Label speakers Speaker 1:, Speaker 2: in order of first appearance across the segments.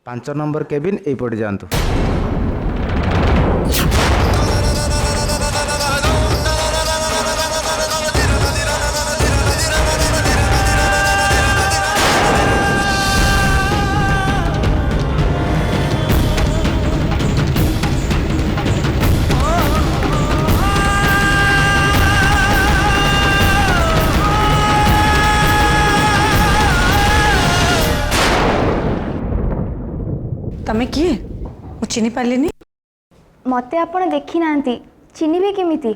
Speaker 1: 5 number cabin एपटे जातु।
Speaker 2: तमें किए मु चिन्ह पारे
Speaker 3: मते आपण देखी नांती चिन्हिबे केमिति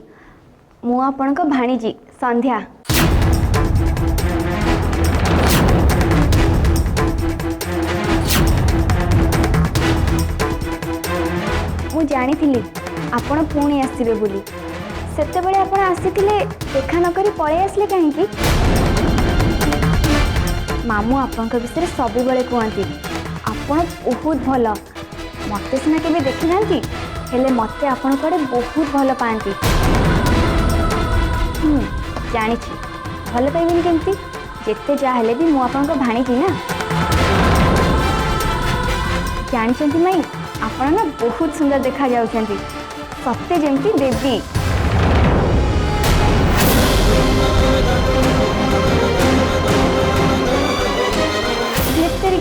Speaker 3: मु आपणक भाणीजी संध्या। मु जानिथिली आपण पुणी आसिबे बोली सेते बेले आपण आसीथिले देखा न करी पळे आसले काहेकि मामू आपणक विषय सब बेले कहती आपण बहुत भल मते सिना केबे देखि नांती हेले मते आपण कोडे बहुत भल पाती जानी भल पाइबेनि केमती जेते जा हेले भी मु आपन को भाणीजी ना जानी माई आपण ना बहुत सुंदर देखा जाउछंती सत्य जेमती देवी।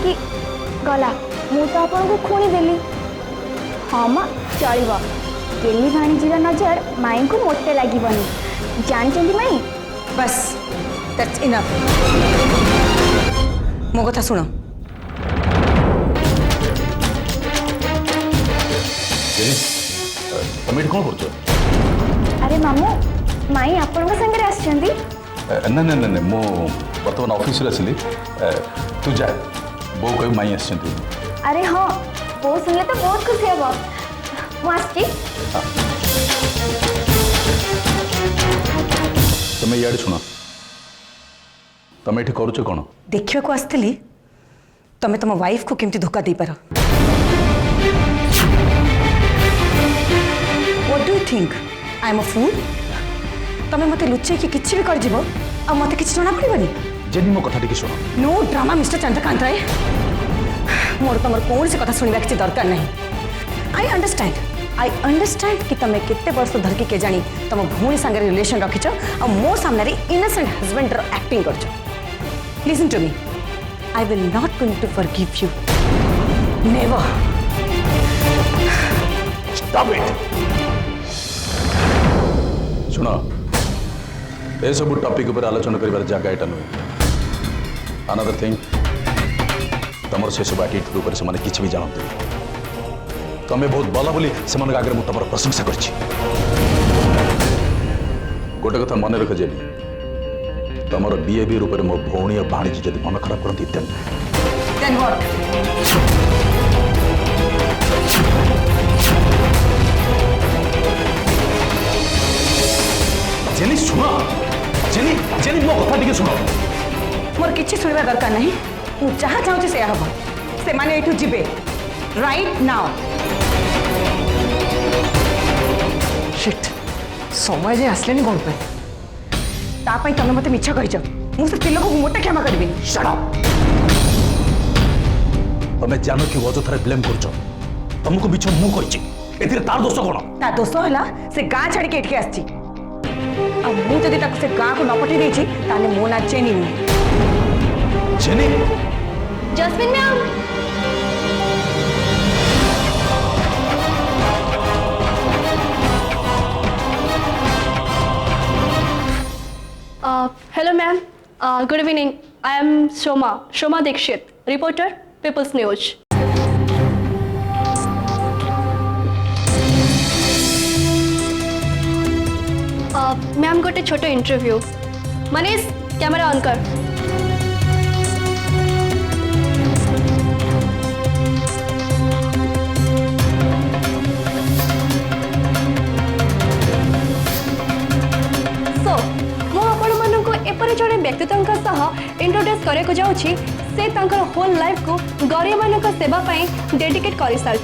Speaker 3: की गला मु तो आपन को खुणी देली हाँ माँ चलो गेली भाणीजीर नजर माई को मोटे लगनी जानते माई
Speaker 2: बस दैट्स इनफ मो कथा सुनो
Speaker 4: तुम कौन कर
Speaker 3: अरे मामू माई आपण संगे आछंती
Speaker 4: ना ना ना मो बर्तमान ऑफिस आसली तू जा बो कह माई आस।
Speaker 3: अरे हाँ बो सुनले तो बहुत खुशी हे मुझे
Speaker 4: तुम इे शुण तुम ये करुच कौन
Speaker 2: देखा को आसती तुम तुम वाइफ को केमती धोखा दे पार what do you think I am a fool तुम मत लुचे कि भी कर मत कि जना पड़े
Speaker 4: जेनी मो कथा शुण
Speaker 2: नो ड्रामा मिस्टर चंद्रकांत राय मोर तुम कौन सी कथा शुणा किसी दरकार नहीं आई अंडरस्टैंड कि तुम केते वर्ष धरकी के जानी तुम भूणी सांगे रिलेशन रखिच आ मो सामने इनोसेंट हस्बैंड एक्टिंग कर listen to me I will not going to forgive you never
Speaker 4: stop it शुण ए सब टॉपिक ऊपर आलोचना कर जगह यहाँ नुहे अनदर थिंग तुम से सब एटीट्यूड ऊपर से किसी भी जानते तुम्हें बहुत भल बोली से आगे मुझे तुम प्रशंसा कर गोटे कथा मन रख जेनी तुम बिहेवियर ऊपर मो भौणी और भाणीजी जब मन खराब करती जेनी सुन जेनी जेनी मो कथा टिके सुन
Speaker 2: मोर किछि सुनवा दरकार नहीं मु जहाँ चाहूँ से हम से माने एठू जिबे राइट नाउ शिट समय जे आसले कौन पे तापाई तुम मत मिछ कह मुझे स्त्री लोक मोटे क्षमा करी
Speaker 4: शट अप तुम्हें जानो कि अजथारे ब्लेम कर तुमको मिछ मु कहि एथिरे तार दोष कोन
Speaker 2: ता दोष होला से गाँ छाड़ी के एठके आछि आ मु जदि ताको से गाँ को न पठे देछि ताने मो ना चेनी
Speaker 4: jenny
Speaker 3: jasmine ma'am
Speaker 5: hello ma'am, good evening. I am Shoma Dikshit, reporter, People's News. Ma'am गोटे छोटो इंटरव्यू मनीष कैमरा ऑन कर। जड़े व्यक्तित्व इंट्रोड्यूस करने को जाऊँगी से होल लाइफ को गरीब मान सेवा डेडिकेट कर सारी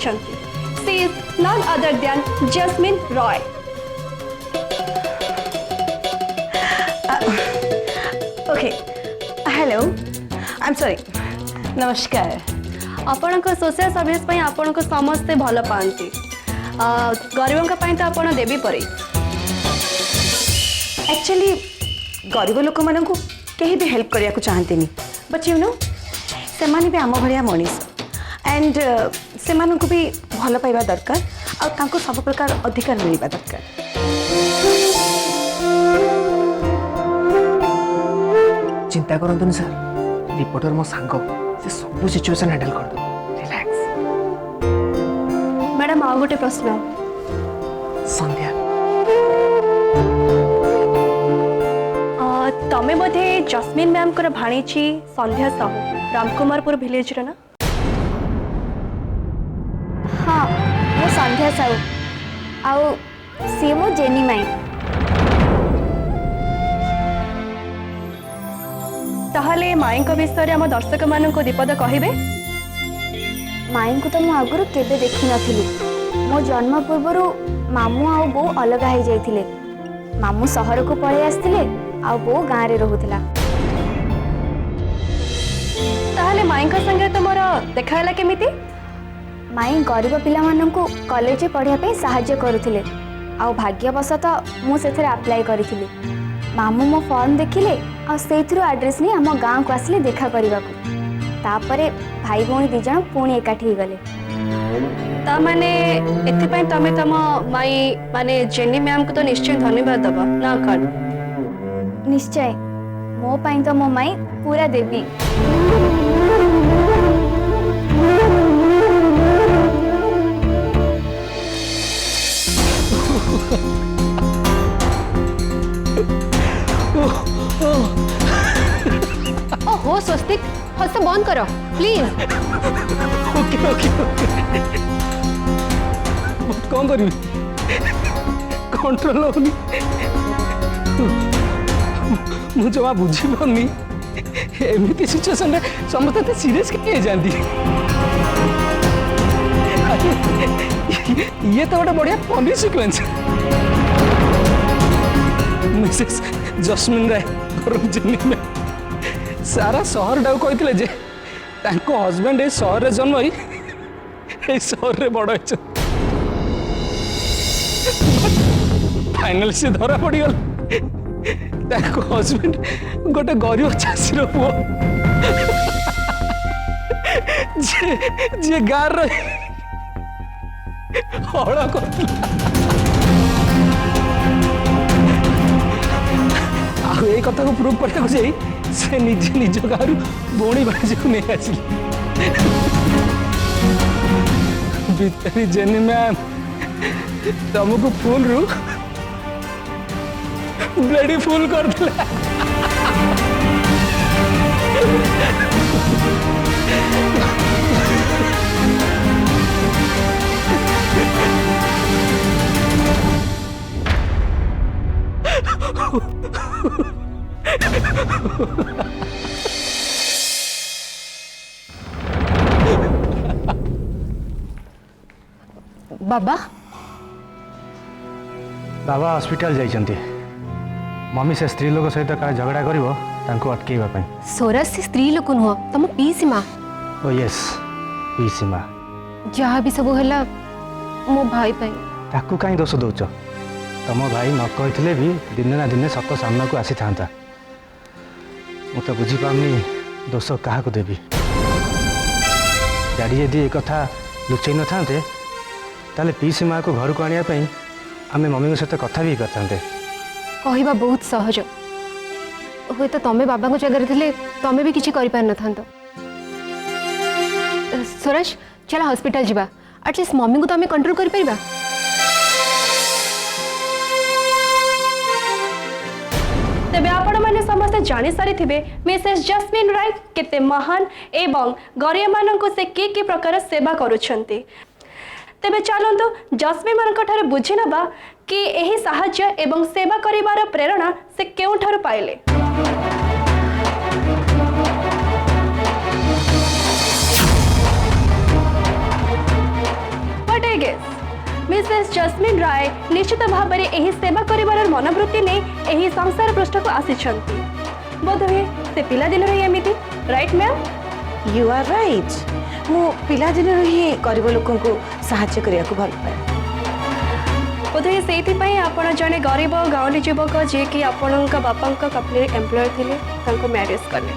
Speaker 5: she is none other than Jasmine Roy. Okay hello I am sorry नमस्कार आपण सोशल सर्विस पई आपण को समस्ते भल पाती गरीबों का तो आपण देवी परे
Speaker 2: एक्चुअली गरीब लोक मान कहीं भी हेल्प करने को चाहते नहीं बट यू नो से माने भी आम भाया मनीष एंड से मानू भी भल पाइबा दरकार और सब प्रकार अधिकार मिलवा दरकार।
Speaker 6: चिंता करंतुनी सर रिपोर्टर मो सांग से सब सिचुएशन हैंडल कर दो रिलैक्स।
Speaker 5: मैडम आ गोटे प्रश्न
Speaker 6: संध्या
Speaker 5: तमें बोधे जस्मिन मैम को भाणीची संध्या साहू रामकुमारपुर विलेज रे ना?
Speaker 3: हाँ मो संध्या साहू आउ सी मो जेनी माई।
Speaker 5: ताहले माई विषय आम दर्शक मान दीपद कहे
Speaker 3: माई को तो मु आगुरु केबे देखि नथिली। मो जन्म पूर्व मामू आउ बो अलग हो जाइथिले। मामू शहर को पळे आस्थिले आउ बो गाँ रे रहुथिला।
Speaker 5: ताहले माई संगे तुमर देखाला केमिति?
Speaker 3: माई गरीब पिला माननकु कॉलेज पढ़िया पे सहाय्य करुथिले आउ भाग्यवशतः मु सेथरे अप्लाई करिथिली। मामू मो फॉर्म देखिले आ सेथरु एड्रेस नहीं आम गाँ को आसिले देखा करने को। तापरे भाई भौणी दी जण पुणी एकाठी गले।
Speaker 5: ता माने एथिपाई तमे तम माई माने जेनी मैम को तो निश्चय धन्यवाद दबा ना कर।
Speaker 3: निश्चय मो पाई तो मो माई पूरा देवी।
Speaker 7: ओहो स्वस्तिक हंस बंद करो प्लीज।
Speaker 6: ओके ओके ओके कौन करी कंट्रोल होनी मु जमा बुझी पानी एमती सिचुएशन समस्त सीरियस के जाती ये तो गोटे बढ़िया फनी सिक्वेंस। मिसेस जस्मिन राय में सारा शहर टाक कहते जे हजबैंड ए शहर रे जन्म ए शहर रे बड़ हो फाइनल से धरा पड़गल हजबैंड गोटे गरीब चाषी पुओ जे गार हल कर कथा को प्रूव करने जाई से निजे निज गाँव भौणी भाजी को नहीं आसिल भितरी जेनी मैम तुमको फुल रु ब्लडी फुल कर दिला।
Speaker 7: बाबा
Speaker 1: बाबा हॉस्पिटल जाइछन्ती मम्मी से स्त्री लोक सहित का झगड़ा करिवो तांको अटकेबा पई।
Speaker 7: सोरस से स्त्री लोक नुह तुम पीसी माँ।
Speaker 1: ओ यस पीसी माँ
Speaker 7: जहाँ भी सब है मो भाई पाई
Speaker 1: ताकू कहीं दोष दौच तुम भाई न कहते भी दिने ना दिने सत सामना को आसी था मु तो बुझीपारनी दोष क्या देवी। डैडी यदि एक कथा लुचई न था ताले पीसी माँ को घर को आने आम मम्मी सहित कथा भी करते।
Speaker 7: कहवा बहुत सहज हुए तो तमें बाबा को जगह थे तमें भी किसी कर पार न। सूरज चल हॉस्पिटल जावा एटलिस्ट मम्मी को तो आम कंट्रोल कर पारिबा।
Speaker 5: तेबे आपण माने समस्त जानि सारी थिबे मिसेस जस्मिन राय केते महान एवं गरीब माननको से के प्रकार सेवा करूछंती। तेबे चलंतु जस्मिन मानक ठारे बुझी नबा कि एही साहाय्य एवं सेवा करिवार प्रेरणा से केउ ठारु पाइले। What I guess मिसेस जस्मिन राय निश्चित भाव में यही सेवा करिवार मनोवृत्ति ने यही संसार पृष्ठ को आसिछंती। बोधहुए से पिला दिन रही एमिति right ma'am?
Speaker 2: You are right ମୁଁ ପିଲାଦିନରୁ ହିଁ ଗରିବ ଲୋକଙ୍କୁ ସାହାଯ୍ୟ କରିବାକୁ ଭଲ ପାଏ।
Speaker 5: ବୋଧହୁଏ ସେଇଥିପାଇଁ ଆପଣ ଜଣେ ଗରିବ ଗାଉଁଲି ଯୁବକ ଯିଏକି ଆପଣଙ୍କ ବାପାଙ୍କ କମ୍ପାନୀରେ ଏମ୍ପ୍ଲୟ ଥିଲେ ତାଙ୍କୁ ମ୍ୟାରେଜ କଲେ।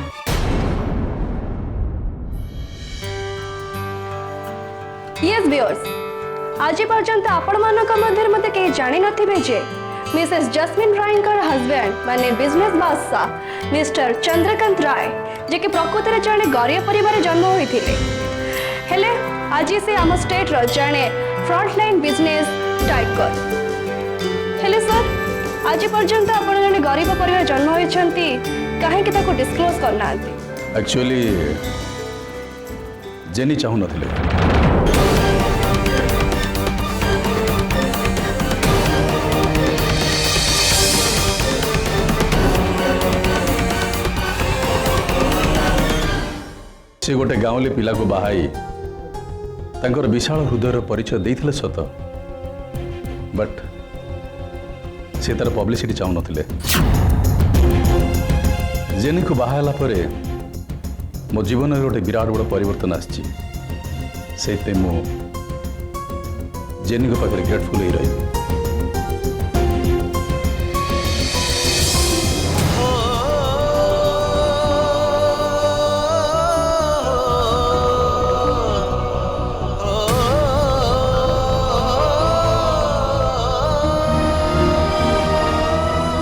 Speaker 5: Yes viewers, आज पर्यंत आपण मानक मध्य मत कहीं जानी नथिबे जे मिसेस जस्मिन रायंकर हस्बैंड माने बिजनेस बादशाह मिस्टर चंद्रकांत राय जे कि प्रकृति रे जने गरीब परिवार जन्म होइथिले हेले आज से आम स्टेट रो जने फ्रंटलाइन बिजनेस टाइगर हेले सर आज पर्यंत आपण जने गरीब परिवार जन्म होइछंती काहे कि ताको डिस्क्लोज करना
Speaker 4: एक्चुअली जेनी चाहू नथिले से गोटे गाँवली पिला को बाहाई तांकर विशाल हृदय परिचय देइथिले सत बट से तार पब्लिसिटी चाहू नथिले जेनी को बाहाला परे मो जीवन में गोटे विराट बड़ परिवर्तन आछि से मो जेनी को पाखे ग्रेटफुल ही रही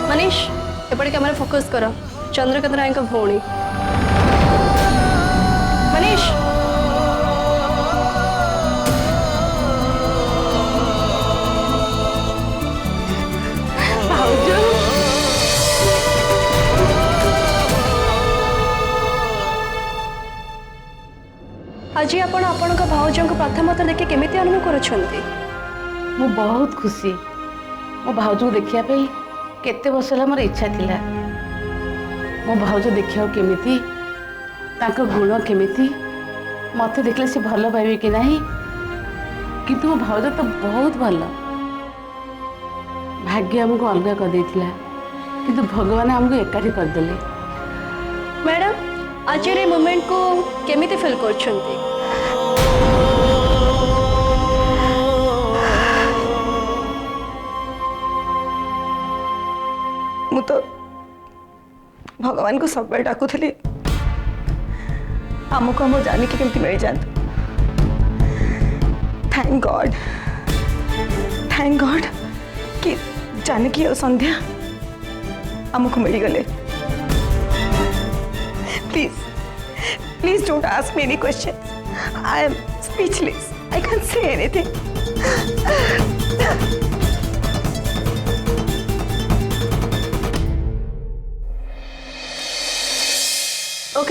Speaker 5: मनीष एपटे कैमरा फोकस करो चंद्रकांत राय का भौणी मनीष आज आपण आपणक भाउज को प्रथम थर देखि केमिति अनुभव करूछंती
Speaker 8: मु बहुत खुशी मो भाउज को देखिया पे केते वर्ष होला मोर इच्छा थिला मो भाउज देखिया केमिति ताको गुण केमिति मते देखले से भलो पाइबे कि नाही किंतु मो भाउज तो बहुत भलो भाग्य हमको अलग कर देथिला किंतु भगवान हमको एकाठी कर देले
Speaker 5: मैडम आज रे मोमेंट को केमिति फील करछंती
Speaker 2: मु तो भगवान को सब डाकुली आमको आम जानी कि केमती मिल जात थैंक गॉड कि जानकी और संध्या आमको मिल गले please don't ask me any questions I am speechless I can say anything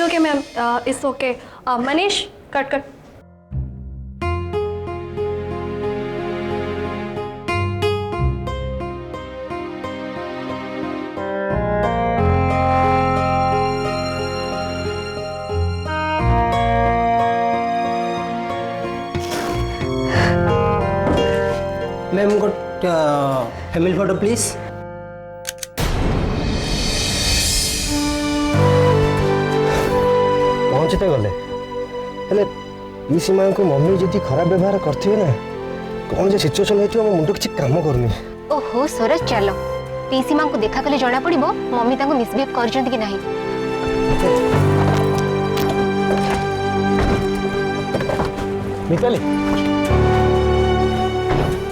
Speaker 5: okay ma'am it's okay Manish cut
Speaker 9: ma'am गोटे फैमिली फोटो प्लीज पहुँचते गले हेले पीसी माँ को मम्मी जी खराब व्यवहार करते ना कौन जे सिचुएशन होती मो मुंड किसी काम करनी
Speaker 7: ओहो सरस चलो पीसी माँ को देखा कले जना पड़ो मम्मी ताको मिसबिहेव करछंती कि नहीं
Speaker 9: मिताली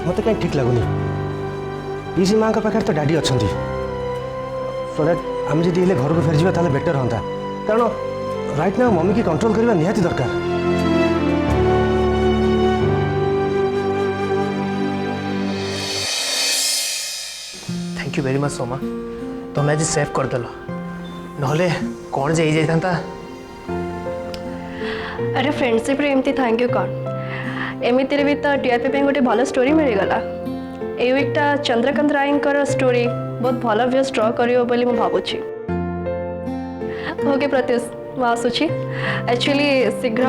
Speaker 9: मत कहीं ठीक लगुनि पीसी माँ पाखे तो डैडी अच्छा सो दैट आम जी घर को फेर जावा बेटर हाँ कारण राइट ना मम्मी की कंट्रोल करवा निहाती दरकार thank you very much Soma तुम आज सेव करदेल नहले कौन जे जाता
Speaker 5: अरे फ्रेंडशिप रे एमती थैंक यू कौन एमती भी तो टीआरपी पे गोटे भल स्टोरी मिलगला ए वीकटा चंद्रकांत रायंकर स्टोरी बहुत भल व्यूज ड्र करियो बोली मु भाबुची ओके प्रत्युष मु आसुची एक्चुअली शीघ्र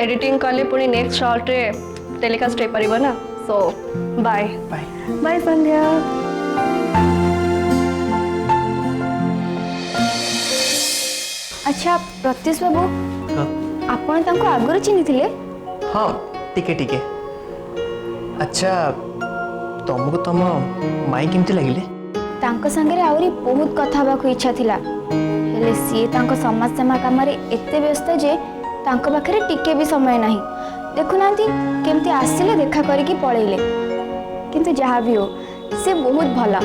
Speaker 5: एडिटिंग कले पुणी नेक्स्ट शॉर्ट रे टेलीकास्ट हो पारिबो ना सो बाय
Speaker 9: बाय
Speaker 5: बाय संध्या
Speaker 3: अच्छा प्रत्युष बाबू आपण तांको आगुरी चिन्ही थिले
Speaker 10: हाँ टिके टिके। अच्छा तुमको तुम माई केमती लगिले?
Speaker 3: तांको संगे आउरी बहुत कथा हबाक इच्छा थिला हेले सी तांको समाज सेवा काम एते व्यस्त जे तांको पाखरे टिके भी समय नहीं। देखुनांती केमती आसिले देखा करके पळेइले किंतु जहाँ भी हो से बहुत भला।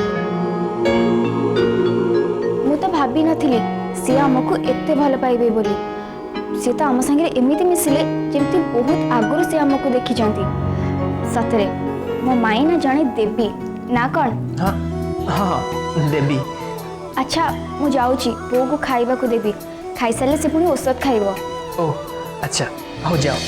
Speaker 3: मु तो भाभी नथिली सी आमको एते भल पाइबे बोली। सी तो आम संगे एमिति मिसिले जेमती बहुत आगुरु से आमको देखी जानती। सतरे मो माई ना जाने देवी ना कौन?
Speaker 10: हाँ हाँ देवी।
Speaker 3: अच्छा मु जाऊची बो को खाइबा को देवी खाई साले से पुणी औषध खाइबो।
Speaker 10: ओह अच्छा हो जाओ।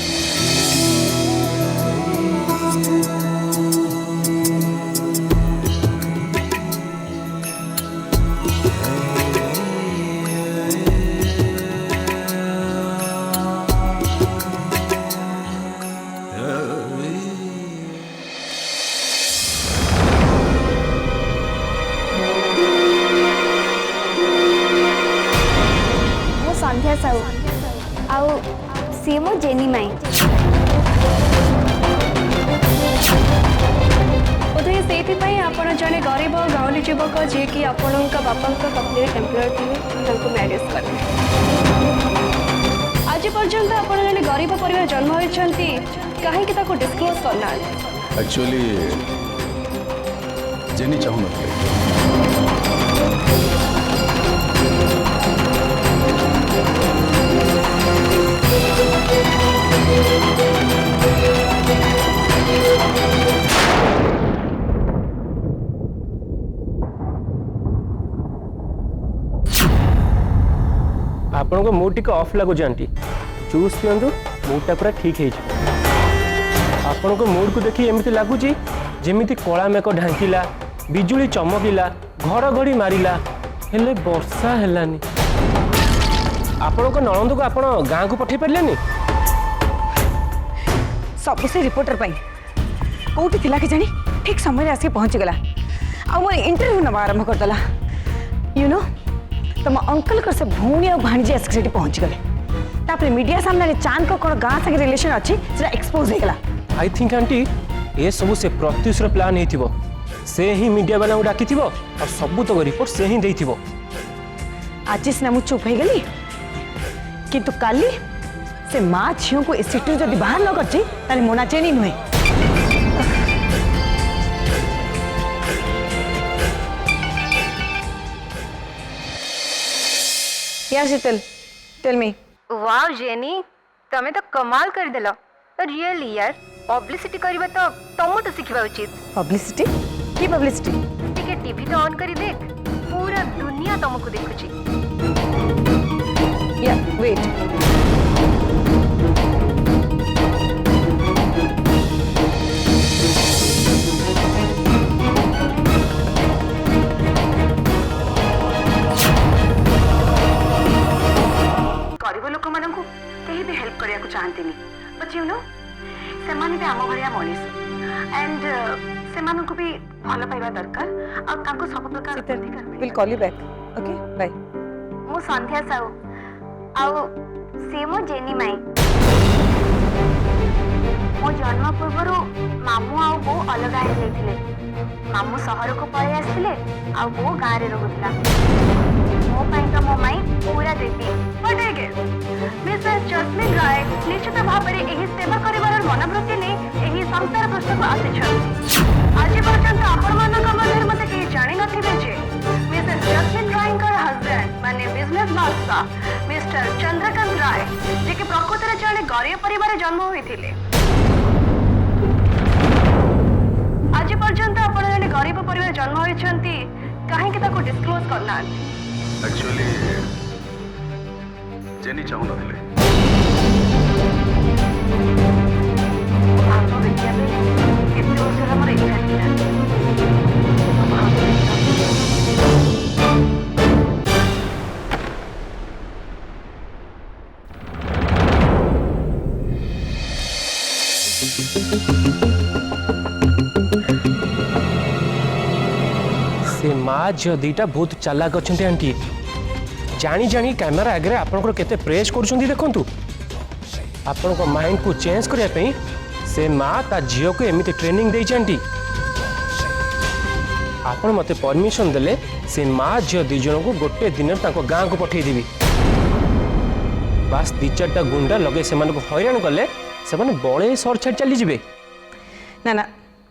Speaker 3: संध्या साहू आउ सी मो जेनी माई।
Speaker 5: बोधे से आपण जड़े गरीब गाँवली युवक जी कि आपण बापा कंपनी एम्प्लॉय थे मैरिज करें। आज पर्यंत आपण जड़े गरीब परिवार जन्म होती कहीं डिस्क्लोज करना?
Speaker 4: एक्चुअली जेनी चाहूँ
Speaker 6: आपण को मूड टिके ऑफ लगुच आंटी जूस पियंतु मूडटा पूरा ठीक है। आपण को मूड को देखी एमती लगुच जेमिति कला मेक ढांकिला बिजुली चमकिला घड़घड़ी मारिला हेले वर्षा हेलानी। आपण को नणंद को आपण गाँ को पठे पारे
Speaker 2: सब से रिपोर्टर पाई कौटी थिला कि जानी ठीक समय आसी पहुंची गला आ मोर इंटरव्यू नवा आरंभ कर दला। यू नो तुम अंकल कर से भूणी और भाणीजी आसिक सेठी पहुंची गले तापर मीडिया सामने चांद को कोन गाँ संगे रिलेशन अच्छी सेटा एक्सपोज हो गला।
Speaker 6: आई थिंक आंटी ये सब से प्रत्युषर प्लान हेतिबो से ही मीडिया वाला डाकी थिबो और सब तो रिपोर्ट से ही देथिबो।
Speaker 2: आज सिना मु चुप हो गली किंतु काली से माँ झील को सिटी जदि बाहर न करची ताले मोना चेनी नुहे। या शीतल टेल मी।
Speaker 7: वाओ जेनी तमे तो कमाल कर देलो रियली यार पब्लिसिटी करबा तो तुम तो सिखबा उचित।
Speaker 2: पब्लिसिटी की पब्लिसिटी?
Speaker 7: टिके टीवी तो ऑन करी देख पूरा दुनिया तुमको देखुची।
Speaker 2: या वेट गरीब लोक मान कहीं भी हेल्प करने को चाहते बट यू नो से आम भाया मनीष एंड से भी भल पाइबा दरकार और सब प्रकार will call you back okay bye.
Speaker 3: मु संध्या साहू आउ सी मो जेनी माई। मो जन्म पूर्व मामू आ बो अलग होते मामू सहर को पलि आसते आ बो गाँव में रोला मो तो मो माई पूरा देवी। मिसेस जस्मिन राय निश्चित भाव में सेवा कर मनोवृत्ति नहीं संसार पृष्ठ को आसी। आज पर्यंत आपण मत कहीं जानी नथिबे जे मिसेस जस्मिन राय हजबैंड माने बिजनेस बादशाह मिस्टर चंद्रकांत राय जे कि प्रकृत में जड़े गरीब परिवार जन्म होते। आज पर्यंत आपण जड़े गरीब परिवार जन्म होती कहीं डिस्क्लोज करना?
Speaker 4: एक्चुअली जेनी चाहूँ नथिले
Speaker 6: से माँ झील दीटा बहुत चालाक अच्छा आंटी जानी जानी कैमेरा आगे आपंकर केते प्रेस कर देखु आपण को माइंड को चेंज करने से माँ ता झील को एमती ट्रेनिंग दे आपण मते परमिशन देले से माँ झील दी जन को गोटे दिन गाँ को पठेदेवी बास 2-4टा गुंडा लगे से हैरान कले से बड़े सर छाड़ चली जाए
Speaker 2: ना ना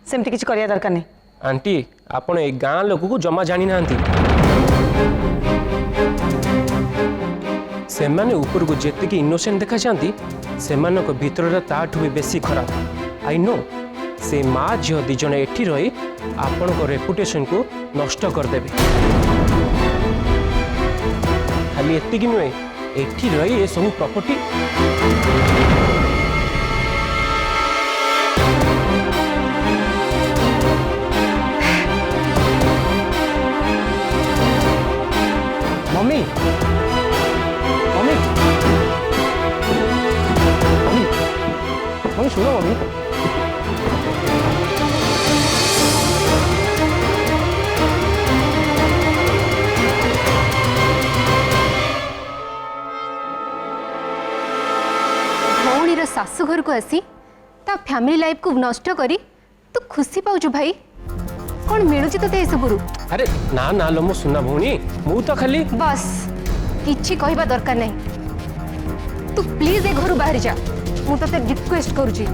Speaker 2: सेमती किसी करिया दरकार नहीं।
Speaker 6: आंटी आपण ए गाँ लोक को जमा जानी ना से ऊपर को जेतिकी इनोसेंट देखा जाती से भीतर ताठू भी बेसी खराब। आई नो से माँ झील दी जन एठी रही आपण को रेपुटेशन को नष्ट करदेवे। खाली एतिकी नुहे एठी रही ये सब property
Speaker 1: mummy mummy mummy mummy सुनो मम्मी
Speaker 7: भौणीर शाशुघर को आसी ता फैमिली लाइफ को नष्ट करी तू खुशी पाउछु भाई कौन मिलुची तते सबुरु।
Speaker 6: अरे ना ना लो मो सुना भौणी मु तो खाली
Speaker 7: बस किछि कहबा दरकार नहीं तू प्लीज ए घर बाहर जा मु तते रिक्वेस्ट करूची।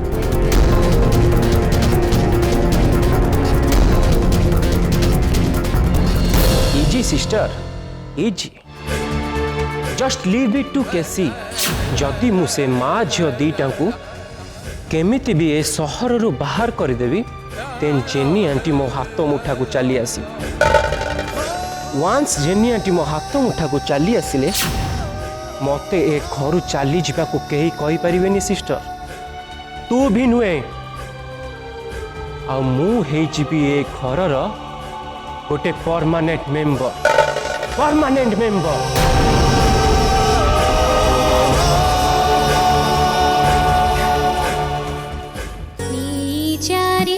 Speaker 6: Easy sister easy just leave it to केसी जदि मु से माँ झील दीटा को केमिति भी ए सहर रु बाहर करदेवी तेन जेनी आंटी मो हाथ मुठा को चली आसी वांस जेनी आंटी मो हाथ मुठा को चली आसिले मते ए घर चली जावा को कहीं कहि परिवेनी सिस्टर तू भी नुए आ मु हे जीबी ए घरर गोटे परमानेंट मेंबर
Speaker 11: चारी